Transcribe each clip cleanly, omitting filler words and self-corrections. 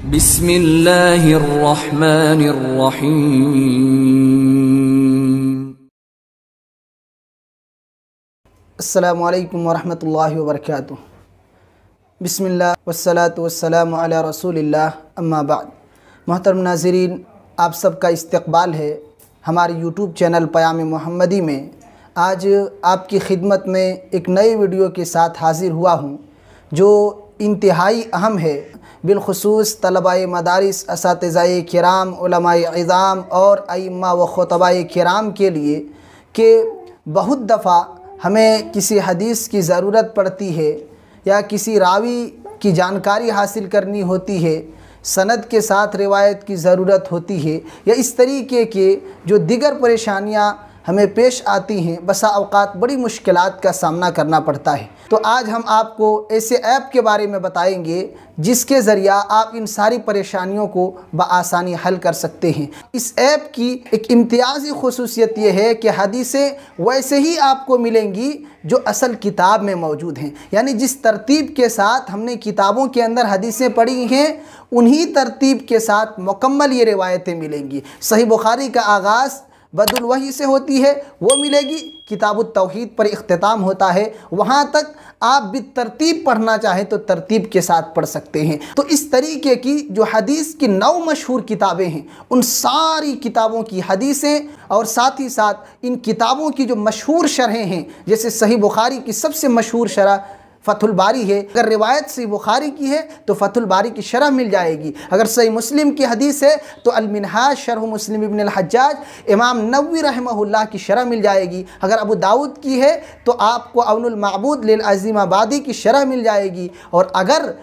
बिस्मिल्लाहिर्रहमानिर्रहीम। अस्सलामु अलैकुम वरहमतुल्लाहि वबरकातुहू। बिस्मिल्लाह वस्सलातु वस्सलामु अला रसूलिल्लाह, अम्मा बाद। मोहतरम नाज़रीन, आप सबका इस्तक़बाल है हमारे यूट्यूब चैनल पयाम मोहम्मदी में। आज आपकी खिदमत में एक नए वीडियो के साथ हाज़िर हुआ हूँ जो इंतहाई अहम है, बिलख़ुसूस तलबाए मदारिस, असातिज़ाए किराम, उलमाए इज़ाम और अइम्मा व खुतबाए किराम के लिए कि बहुत दफ़ा हमें किसी हदीस की ज़रूरत पड़ती है या किसी रावी की जानकारी हासिल करनी होती है, सनद के साथ रिवायत की ज़रूरत होती है, या इस तरीके के जो दिगर परेशानियाँ हमें पेश आती हैं, बसा औक़ात बड़ी मुश्किलात का सामना करना पड़ता है। तो आज हम आपको ऐसे ऐप के बारे में बताएंगे जिसके ज़रिया आप इन सारी परेशानियों को बआसानी हल कर सकते हैं। इस ऐप की एक इम्तियाज़ी ख़ुसूसियत यह है कि हदीसें वैसे ही आपको मिलेंगी जो असल किताब में मौजूद हैं, यानी जिस तरतीब के साथ हमने किताबों के अंदर हदीसें पढ़ी हैं उन्हीं तरतीब के साथ मुकम्मल ये रिवायतें मिलेंगी। सही बुखारी का आगाज़ बदुल वही से होती है, वो मिलेगी। किताबुत तौहीद पर इख्तिताम होता है, वहाँ तक आप भी तरतीब पढ़ना चाहें तो तरतीब के साथ पढ़ सकते हैं। तो इस तरीके की जो हदीस की 9 मशहूर किताबें हैं, उन सारी किताबों की हदीसें और साथ ही साथ इन किताबों की जो मशहूर शरहें हैं, जैसे सही बुखारी की सबसे मशहूर शरह फ़तहुल बारी है। अगर रिवायत सही बुखारी की है तो फ़तहुल बारी की शरह मिल जाएगी। अगर सही मुस्लिम की हदीस है तो अल मिनहाज शरह मुस्लिम इब्न अल हज्जाज इमाम नववी रहमहुल्लाह की शरह मिल जाएगी। अगर अबू दाऊद की है तो आपको अव्नुल माबूद लिल अज़ीमाबादी की शरह मिल जाएगी। और अगर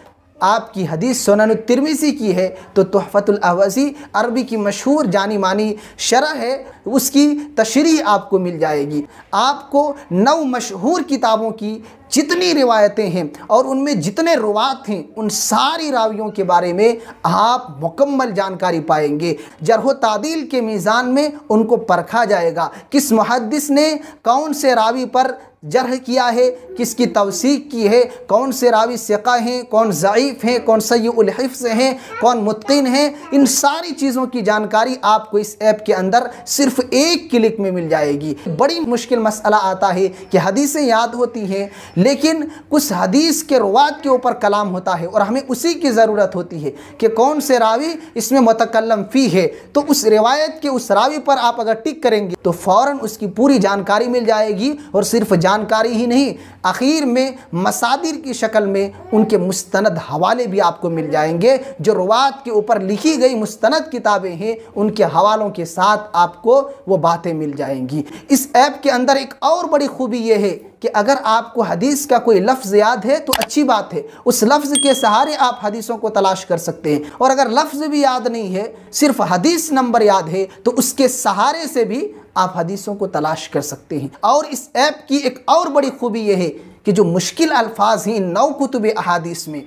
आपकी हदीस सुनन तिरमिज़ी की है तो तुहफ़तुल अहवज़ी अरबी की मशहूर जानी मानी शरह है, उसकी तशरीह आपको मिल जाएगी। आपको 9 मशहूर किताबों की जितनी रिवायतें हैं और उनमें जितने रुवात हैं, उन सारी रावियों के बारे में आप मुकम्मल जानकारी पाएंगे। जरह व तादील के मीज़ान में उनको परखा जाएगा, किस मुहद्दिस ने कौन से रावी पर जरह किया है, किसकी तवसीक की है, कौन से रावी सिक़ा हैं, कौन ज़ईफ़ हैं, कौन सय्युल हिफ़्ज़ हैं, कौन मुत्क़िन हैं। इन सारी चीज़ों की जानकारी आपको इस ऐप के अंदर सिर्फ़ एक क्लिक में मिल जाएगी। बड़ी मुश्किल मसला आता है कि हदीसें याद होती हैं लेकिन कुछ हदीस के रुवात के ऊपर कलाम होता है और हमें उसी की ज़रूरत होती है कि कौन से रावी इसमें मुतकल्लम फ़ी है। तो उस रिवायत के उस रावी पर आप अगर टिक करेंगे तो फ़ौरन उसकी पूरी जानकारी मिल जाएगी। और सिर्फ जानकारी ही नहीं, आखिर में मसादिर की शक्ल में उनके मुस्तनद हवाले भी आपको मिल जाएंगे। जो रुवात के ऊपर लिखी गई मुस्तनद किताबें हैं उनके हवालों के साथ आपको वो बातें मिल जाएंगी। इस ऐप के अंदर एक और बड़ी खूबी ये है कि अगर आपको हदीस का कोई लफ्ज़ याद है तो अच्छी बात है, उस लफ्ज़ के सहारे आप हदीसों को तलाश कर सकते हैं। और अगर लफ्ज़ भी याद नहीं है, सिर्फ हदीस नंबर याद है, तो उसके सहारे से भी आप हदीसों को तलाश कर सकते हैं। और इस ऐप की एक और बड़ी खूबी यह है कि जो मुश्किल अल्फाज हैं 9 कुतुब अहादीस में,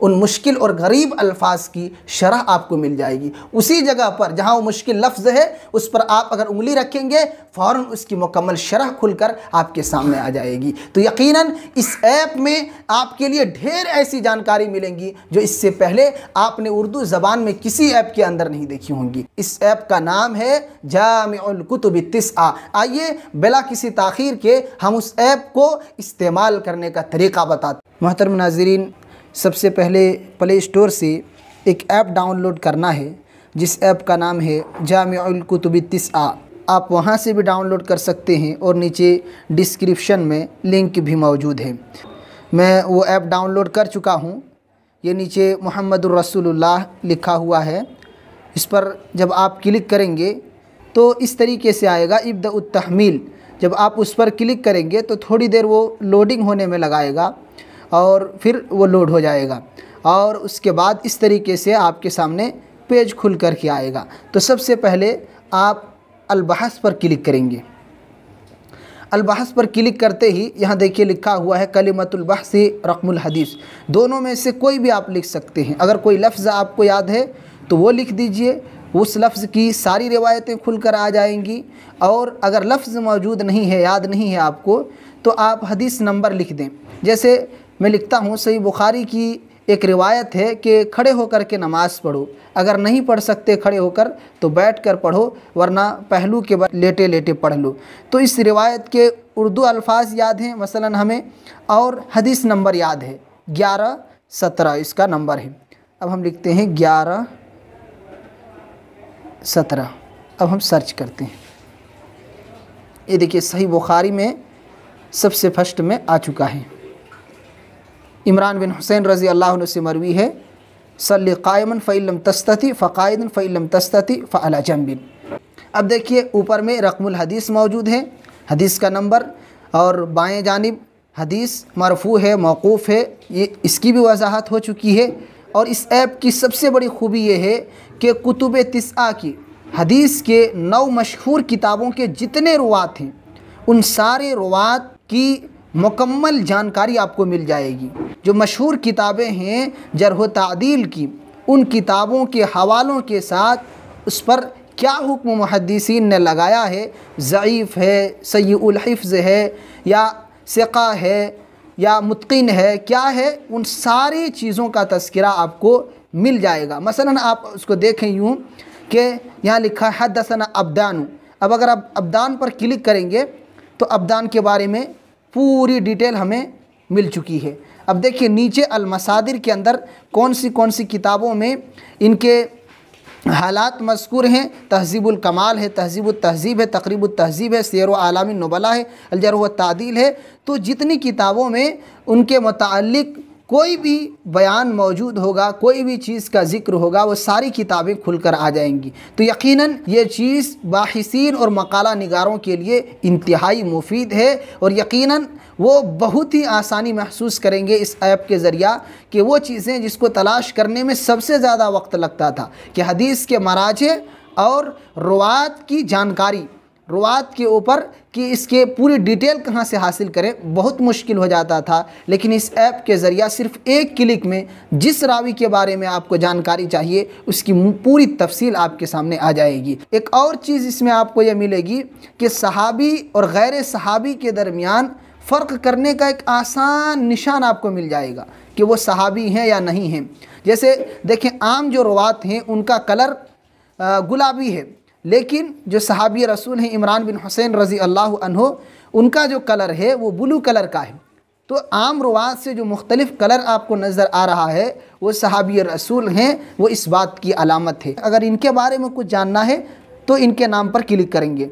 उन मुश्किल और गरीब अल्फाज की शरह आपको मिल जाएगी। उसी जगह पर जहाँ वो मुश्किल लफ्ज़ है उस पर आप अगर उंगली रखेंगे फ़ौरन उसकी मुकम्मल शरह खुलकर आपके सामने आ जाएगी। तो यकीनन इस ऐप में आपके लिए ढेर ऐसी जानकारी मिलेंगी जो इससे पहले आपने उर्दू ज़बान में किसी ऐप के अंदर नहीं देखी होंगी। इस ऐप का नाम है जामिउल कुतुब तिस्आ। आइए बिला किसी ताख़ीर के हम उस ऐप को इस्तेमाल करने का तरीक़ा बताते हैं। मोहतरम नाज़रीन, सबसे पहले प्ले स्टोर से एक ऐप डाउनलोड करना है जिस ऐप का नाम है जामिउल कुतुब तिस्आ। आप वहां से भी डाउनलोड कर सकते हैं और नीचे डिस्क्रिप्शन में लिंक भी मौजूद है। मैं वो ऐप डाउनलोड कर चुका हूं। ये नीचे मुहम्मदुर रसूलुल्लाह लिखा हुआ है, इस पर जब आप क्लिक करेंगे तो इस तरीके से आएगा इब्दउत तहमील। जब आप उस पर क्लिक करेंगे तो थोड़ी देर वो लोडिंग होने में लगाएगा और फिर वो लोड हो जाएगा और उसके बाद इस तरीके से आपके सामने पेज खुल कर के आएगा। तो सबसे पहले आप अल-बहस पर क्लिक करेंगे। अल-बहस पर क्लिक करते ही यहाँ देखिए लिखा हुआ है कलिमतुल बहसी रक़मुल हदीस। दोनों में से कोई भी आप लिख सकते हैं। अगर कोई लफ्ज़ आपको याद है तो वो लिख दीजिए, उस लफ्ज़ की सारी रिवायतें खुल कर आ जाएंगी। और अगर लफ्ज़ मौजूद नहीं है, याद नहीं है आपको, तो आप हदीस नंबर लिख दें। जैसे मैं लिखता हूँ सही बुखारी की एक रिवायत है कि खड़े होकर के नमाज़ पढ़ो, अगर नहीं पढ़ सकते खड़े होकर तो बैठ कर पढ़ो, वरना पहलू के बाद लेटे लेटे पढ़ लो। तो इस रिवायत के उर्दू अल्फाज याद हैं मसलन हमें, और हदीस नंबर याद है 1117 इसका नंबर है। अब हम लिखते हैं 1117। अब हम सर्च करते हैं, ये देखिए सही बुखारी में सबसे फर्स्ट में आ चुका है। इमरान बिन हुसैन रज़ी अल्लाह अन्हु से मरवी है, सल्ली क़ाइमन फ़इल्लम तस्तती फ़क़ाइदन फ़इल्लम तस्तती फ़अला जंबिन। अब देखिए ऊपर में रक़मुल हदीस मौजूद है, हदीस का नंबर, और बाएं जानिब हदीस मरफ़ू है, मौक़ूफ़ है, ये इसकी भी वजाहत हो चुकी है। और इस ऐप की सबसे बड़ी खूबी ये है कि कुतुब तिस्आ की हदीस के 9 मशहूर किताबों के जितने रुवात हैं उन सारे रुवात की मुकम्मल जानकारी आपको मिल जाएगी। जो मशहूर किताबें हैं जरह व तादील की, उन किताबों के हवालों के साथ उस पर क्या हुक्म मुहद्दिसीन ने लगाया है, ज़ईफ़ है, सय्युल हिफ्ज़ है, या सिक़ा है, या मुत्क़िन है, क्या है, उन सारी चीज़ों का तज़किरा आपको मिल जाएगा। मसलन आप उसको देखें यूँ कि यहाँ लिखा है हद्दसना अब्दान। अब अगर आप अब्दान पर क्लिक करेंगे तो अब्दान के बारे में पूरी डिटेल हमें मिल चुकी है। अब देखिए नीचे अल-मसादिर के अंदर कौन सी किताबों में इनके हालात मज़कूर हैं। तहज़ीबुल कमाल है, तहज़ीबुत तहज़ीब है, तक़रीबुत तहज़ीब है, सीर व आलामिन नुबला है, अल-जर्ह व तादील है। तो जितनी किताबों में उनके मुताल्लिक़ कोई भी बयान मौजूद होगा, कोई भी चीज़ का ज़िक्र होगा, वो सारी किताबें खुलकर आ जाएंगी। तो यकीनन ये चीज़ बाहिसीन और मकाला निगारों के लिए इंतहाई मुफीद है, और यकीनन वो बहुत ही आसानी महसूस करेंगे इस ऐप के ज़रिया कि वो चीज़ें जिसको तलाश करने में सबसे ज़्यादा वक्त लगता था कि हदीस के मराजे और रुवात की जानकारी, रुवात के ऊपर कि इसके पूरी डिटेल कहाँ से हासिल करें, बहुत मुश्किल हो जाता था। लेकिन इस ऐप के ज़रिया सिर्फ़ एक क्लिक में जिस रावी के बारे में आपको जानकारी चाहिए उसकी पूरी तफसील आपके सामने आ जाएगी। एक और चीज़ इसमें आपको यह मिलेगी कि सहाबी और गैर सहाबी के दरमियान फ़र्क करने का एक आसान निशान आपको मिल जाएगा कि वो सहाबी हैं या नहीं हैं। जैसे देखें आम जो रुवात हैं उनका कलर गुलाबी है, लेकिन जो सहाबी रसूल हैं इमरान बिन हुसैन रज़ी अल्लाह अन्हु, उनका जो कलर है वो ब्लू कलर का है। तो आम रुवात से जो मुख्तलिफ़ कलर आपको नज़र आ रहा है वो सहाबी रसूल हैं, वो इस बात की अलामत है। अगर इनके बारे में कुछ जानना है तो इनके नाम पर क्लिक करेंगे।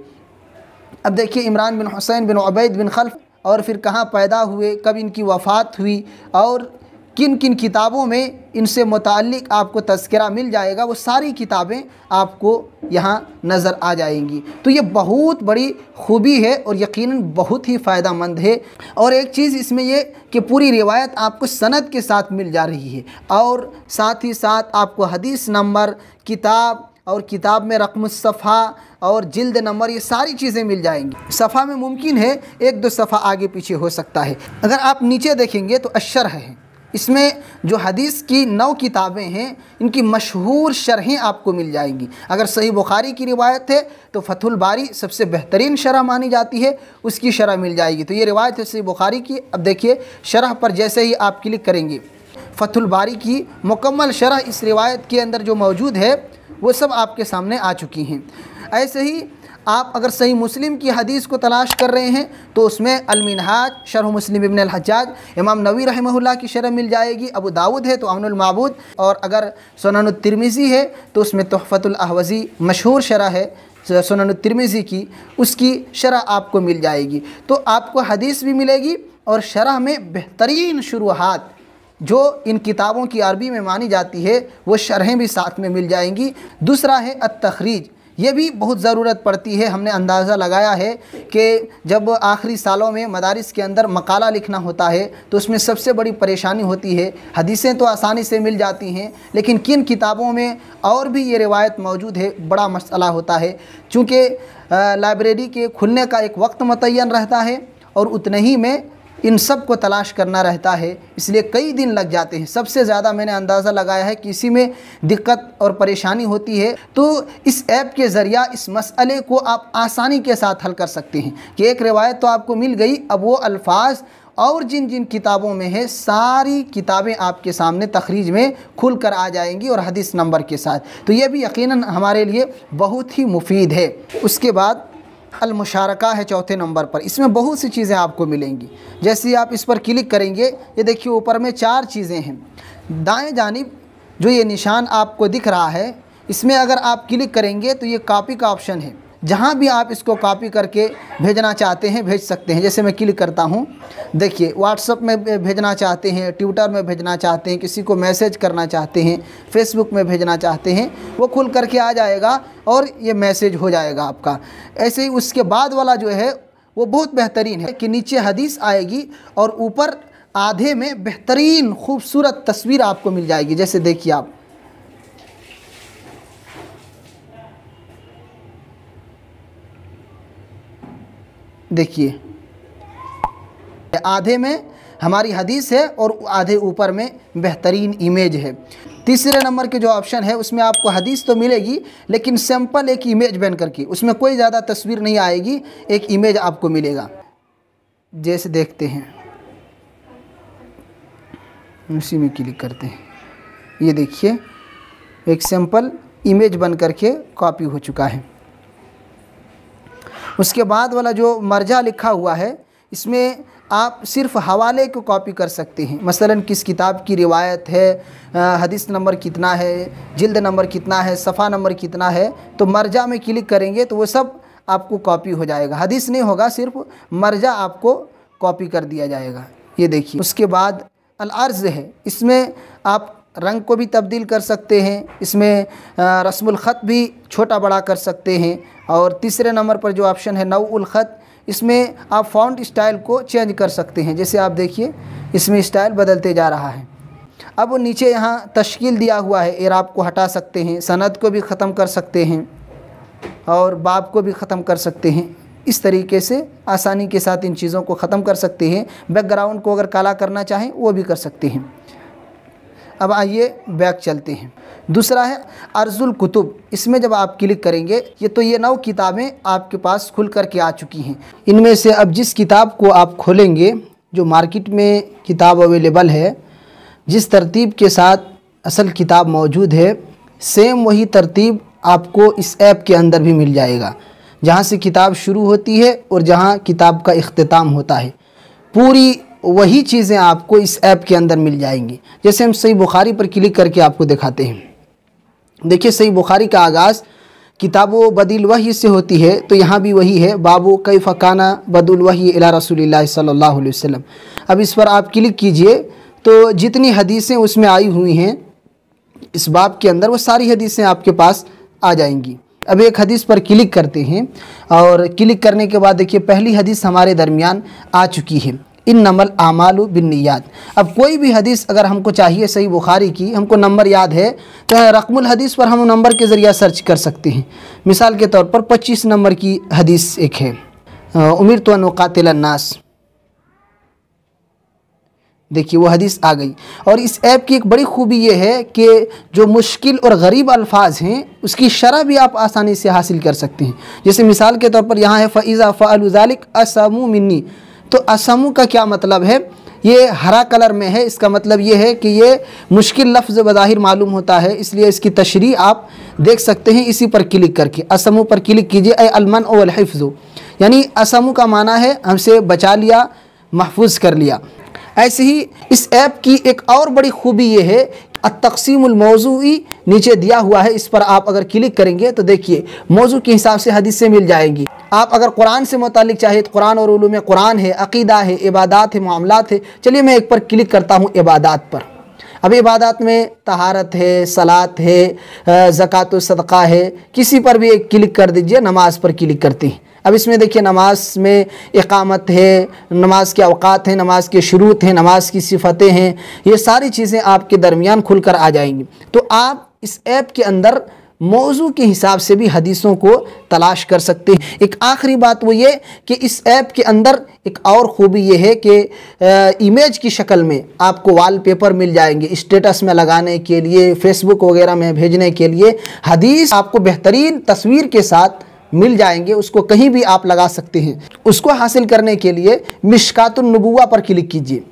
अब देखिए इमरान बिन हुसैन बिन उबैद बिन खल्फ, और फिर कहाँ पैदा हुए, कब इनकी वफ़ात हुई, और किन किन किताबों में इनसे मुताल्लिक़ आपको तज़किरा मिल जाएगा, वो सारी किताबें आपको यहाँ नज़र आ जाएंगी। तो ये बहुत बड़ी खूबी है और यकीनन बहुत ही फ़ायदेमंद है। और एक चीज़ इसमें ये कि पूरी रिवायत आपको सनद के साथ मिल जा रही है, और साथ ही साथ आपको हदीस नंबर, किताब, और किताब में रक़म सफ़ा और जिल्द नंबर, ये सारी चीज़ें मिल जाएंगी। सफ़ा में मुमकिन है 1-2 सफ़ा आगे पीछे हो सकता है। अगर आप नीचे देखेंगे तो अशरह है, इसमें जो हदीस की 9 किताबें हैं इनकी मशहूर शरहें आपको मिल जाएंगी। अगर सही बुखारी की रिवायत है तो फ़तहुल बारी सबसे बेहतरीन शरह मानी जाती है, उसकी शरह मिल जाएगी। तो ये रिवायत है सही बुखारी की। अब देखिए शरह पर जैसे ही आप क्लिक करेंगे फ़तहुल बारी की मुकम्मल शरह इस रिवायत के अंदर जो मौजूद है वो सब आपके सामने आ चुकी हैं। ऐसे ही आप अगर सही मुस्लिम की हदीस को तलाश कर रहे हैं तो उसमें अल-मिनहाज शरह मुस्लिम इब्न अल-हज्जाज इमाम नवी रहमहुल्लाह की शरह मिल जाएगी। अबू दाऊद है तो अमनुल माबूद, और अगर सुनन तिरमिज़ी है तो उसमें तुहफ़तुल अहवज़ी मशहूर शरह है सुनन तिरमिज़ी की, उसकी शरह आपको मिल जाएगी। तो आपको हदीस भी मिलेगी और शरह में बेहतरीन शुरुआत जो इन किताबों की अरबी में मानी जाती है वो शरहें भी साथ में मिल जाएंगी। दूसरा है अत-तख़रीज, ये भी बहुत ज़रूरत पड़ती है। हमने अंदाज़ा लगाया है कि जब आखिरी सालों में मदारिस के अंदर मकाला लिखना होता है तो उसमें सबसे बड़ी परेशानी होती है। हदीसें तो आसानी से मिल जाती हैं, लेकिन किन किताबों में और भी ये रिवायत मौजूद है बड़ा मसला होता है। चूँकि लाइब्रेरी के खुलने का एक वक्त मुतय्यन रहता है और उतने ही में इन सब को तलाश करना रहता है, इसलिए कई दिन लग जाते हैं। सबसे ज़्यादा मैंने अंदाज़ा लगाया है कि इसी में दिक्कत और परेशानी होती है। तो इस ऐप के ज़रिया इस मसले को आप आसानी के साथ हल कर सकते हैं कि एक रिवायत तो आपको मिल गई, अब वो अल्फाज और जिन जिन किताबों में है सारी किताबें आपके सामने तखरीज में खुल कर आ जाएंगी और हदीस नंबर के साथ। तो ये भी यकीनन हमारे लिए बहुत ही मुफीद है। उसके बाद अल-मुशारका है चौथे नंबर पर। इसमें बहुत सी चीज़ें आपको मिलेंगी। जैसे ही आप इस पर क्लिक करेंगे, ये देखिए ऊपर में 4 चीज़ें हैं। दाएं जानिब जो ये निशान आपको दिख रहा है, इसमें अगर आप क्लिक करेंगे तो ये कॉपी का ऑप्शन है। जहाँ भी आप इसको कॉपी करके भेजना चाहते हैं भेज सकते हैं। जैसे मैं क्लिक करता हूँ, देखिए व्हाट्सएप में भेजना चाहते हैं, ट्विटर में भेजना चाहते हैं, किसी को मैसेज करना चाहते हैं, फेसबुक में भेजना चाहते हैं, वो खुल करके आ जाएगा और ये मैसेज हो जाएगा आपका। ऐसे ही उसके बाद वाला जो है वो बहुत बेहतरीन है कि नीचे हदीस आएगी और ऊपर आधे में बेहतरीन खूबसूरत तस्वीर आपको मिल जाएगी। जैसे देखिए आप, देखिए आधे में हमारी हदीस है और आधे ऊपर में बेहतरीन इमेज है। तीसरे नंबर के जो ऑप्शन है उसमें आपको हदीस तो मिलेगी, लेकिन सिंपल एक इमेज बन करके, उसमें कोई ज़्यादा तस्वीर नहीं आएगी, एक इमेज आपको मिलेगा। जैसे देखते हैं, उसी में क्लिक करते हैं, ये देखिए एक सिंपल इमेज बन करके कॉपी हो चुका है। उसके बाद वाला जो मर्जा लिखा हुआ है, इसमें आप सिर्फ हवाले को कॉपी कर सकते हैं। मसलन किस किताब की रिवायत है, हदीस नंबर कितना है, जिल्द नंबर कितना है, सफ़ा नंबर कितना है, तो मर्जा में क्लिक करेंगे तो वो सब आपको कॉपी हो जाएगा। हदीस नहीं होगा, सिर्फ मर्जा आपको कॉपी कर दिया जाएगा। ये देखिए। उसके बाद अल-अर्ज़ है, इसमें आप रंग को भी तब्दील कर सकते हैं, इसमें रस्मुल ख़त भी छोटा बड़ा कर सकते हैं। और तीसरे नंबर पर जो ऑप्शन है नौउल ख़त, इसमें आप फ़ॉन्ट स्टाइल को चेंज कर सकते हैं। जैसे आप देखिए इसमें स्टाइल बदलते जा रहा है। अब वो नीचे यहाँ तश्कील दिया हुआ है, एराब को हटा सकते हैं, सनद को भी ख़त्म कर सकते हैं और बाब को भी ख़त्म कर सकते हैं। इस तरीके से आसानी के साथ इन चीज़ों को ख़त्म कर सकते हैं। बैकग्राउंड को अगर काला करना चाहें वो भी कर सकते हैं। अब आइए बैक चलते हैं। दूसरा है अर्जुल कुतुब। इसमें जब आप क्लिक करेंगे, ये 9 किताबें आपके पास खुल कर के आ चुकी हैं। इनमें से अब जिस किताब को आप खोलेंगे, जो मार्केट में किताब अवेलेबल है, जिस तरतीब के साथ असल किताब मौजूद है, सेम वही तरतीब आपको इस ऐप के अंदर भी मिल जाएगा। जहाँ से किताब शुरू होती है और जहाँ किताब का इख्तिताम होता है, पूरी वही चीज़ें आपको इस ऐप के अंदर मिल जाएंगी। जैसे हम सही बुखारी पर क्लिक करके आपको दिखाते हैं। देखिए सही बुखारी का आगाज़ किताबो बदिल वही से होती है, तो यहाँ भी वही है, बाबू कैफ़ काना बदुल वही इला रसूलिल्लाह सल्लल्लाहु अलैहि वसल्लम। अब इस पर आप क्लिक कीजिए तो जितनी हदीसें उसमें आई हुई हैं इस बाब के अंदर, वो सारी हदीसें आपके पास आ जाएंगी। अब एक हदीस पर क्लिक करते हैं और क्लिक करने के बाद देखिए पहली हदीस हमारे दरमियान आ चुकी है, इन्नमल आमालु बिन्नियात। अब कोई भी हदीस अगर हमको चाहिए सही बुखारी की, हमको नंबर याद है, तो रकमुल हदीस पर हम नंबर के ज़रिए सर्च कर सकते हैं। मिसाल के तौर पर 25 नंबर की हदीस एक है, उमिरतु अन उक़ातिल अन्नास। देखिए वो हदीस आ गई। और इस ऐप की एक बड़ी खूबी ये है कि जो मुश्किल और गरीब अल्फाज हैं उसकी शरह भी आप आसानी से हासिल कर सकते हैं। जैसे मिसाल के तौर पर यहाँ है फ़इज़ा फ़अलू ज़ालिक असमू मिन्नी। तो असमू का क्या मतलब है? ये हरा कलर में है, इसका मतलब ये है कि ये मुश्किल लफ्ज़ बज़ाहिर मालूम होता है, इसलिए इसकी तशरीह आप देख सकते हैं इसी पर क्लिक करके। असमू पर क्लिक कीजिए, अल-मन वल हिफ्ज़, यानी असमू का माना है हमसे बचा लिया, महफूज कर लिया। ऐसे ही इस ऐप की एक और बड़ी खूबी ये है, अत-तक़सीमुल मौज़ूई नीचे दिया हुआ है, इस पर आप अगर क्लिक करेंगे तो देखिए मौजू के हिसाब से हदीसें मिल जाएंगी। आप अगर कुरान से मुतालिक चाहे तो कुरान और उलूम कुरान है, अक़ीदा है, इबादात है, मामलात है। चलिए मैं एक पर क्लिक करता हूँ, इबादात पर। अब इबादात में तहारत है, सलात है, ज़कात व सदक़ा है, किसी पर भी एक क्लिक कर दीजिए। नमाज पर क्लिक करते हैं। अब इसमें देखिए नमाज में इक़ामत है, नमाज के अवक़ात हैं, नमाज के शुरूत हैं, नमाज की सिफ़तें हैं, ये सारी चीज़ें आपके दरमियान खुल कर आ जाएंगी। तो आप इस ऐप के अंदर मौजू के हिसाब से भी हदीसों को तलाश कर सकते हैं। एक आखिरी बात वो ये कि इस ऐप के अंदर एक और ख़ूबी ये है कि इमेज की शक्ल में आपको वॉलपेपर मिल जाएंगे, स्टेटस में लगाने के लिए, फेसबुक वगैरह में भेजने के लिए। हदीस आपको बेहतरीन तस्वीर के साथ मिल जाएंगे, उसको कहीं भी आप लगा सकते हैं। उसको हासिल करने के लिए मिशकातुन नबुव्वा पर क्लिक कीजिए।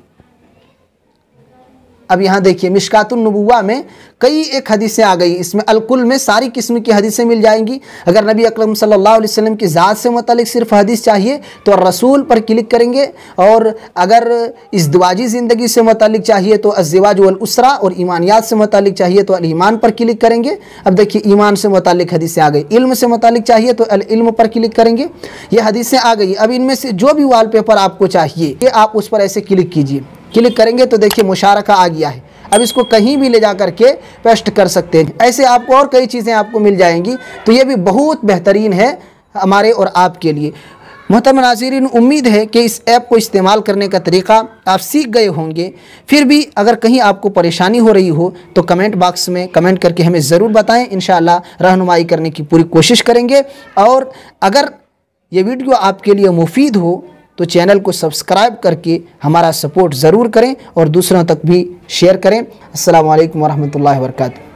अब यहाँ देखिए मिशकातुन नबुव्वा में कई एक हदीसें आ गई, इसमें अलकुल में सारी किस्म की हदीसें मिल जाएंगी। अगर नबी अकरम सल्लल्लाहु अलैहि वसल्लम की ज़ात से मुतालिक सिर्फ हदीस चाहिए तो रसूल पर क्लिक करेंगे, और अगर इज़्दिवाजी ज़िंदगी से मुतालिक चाहिए तो अज़्ज़िवाज वल उसरा, और ईमानियात से मुतालिक चाहिए तो अल ईमान पर क्लिक करेंगे। अब देखिए ईमान से मुतालिक हदीसें आ गई, इल्म से मुतालिक चाहिए तो अल इल्म पर क्लिक करेंगे। ये हदीसें आ गई। अब इनमें से जो भी वॉलपेपर आपको चाहिए ये आप उस पर ऐसे क्लिक कीजिए। क्लिक करेंगे तो देखिए मुशारका आ गया है। अब इसको कहीं भी ले जा करके पेस्ट कर सकते हैं। ऐसे आपको और कई चीज़ें आपको मिल जाएंगी, तो ये भी बहुत बेहतरीन है हमारे और आपके लिए। मोहतरम नाज़रीन, उम्मीद है कि इस ऐप को इस्तेमाल करने का तरीक़ा आप सीख गए होंगे। फिर भी अगर कहीं आपको परेशानी हो रही हो तो कमेंट बॉक्स में कमेंट करके हमें ज़रूर बताएं। इंशाअल्लाह रहनुमाई करने की पूरी कोशिश करेंगे। और अगर ये वीडियो आपके लिए मुफीद हो तो चैनल को सब्सक्राइब करके हमारा सपोर्ट ज़रूर करें और दूसरों तक भी शेयर करें। अस्सलामु अलैकुम वरहमतुल्लाहि वबरकातुहू।